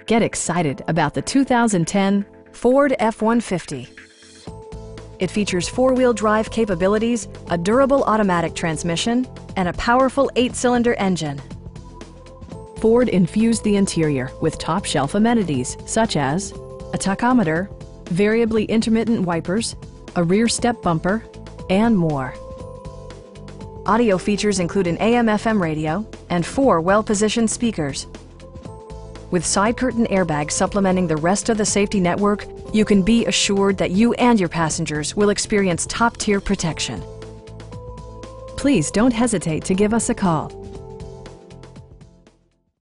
Get excited about the 2010 Ford F-150. It features four-wheel drive capabilities, a durable automatic transmission, and a powerful 8-cylinder engine. Ford infused the interior with top-shelf amenities such as a tachometer, variably intermittent wipers, a rear step bumper, and more. Audio features include an AM/FM radio and 4 well-positioned speakers. With side curtain airbags supplementing the rest of the safety network, you can be assured that you and your passengers will experience top-tier protection. Please don't hesitate to give us a call.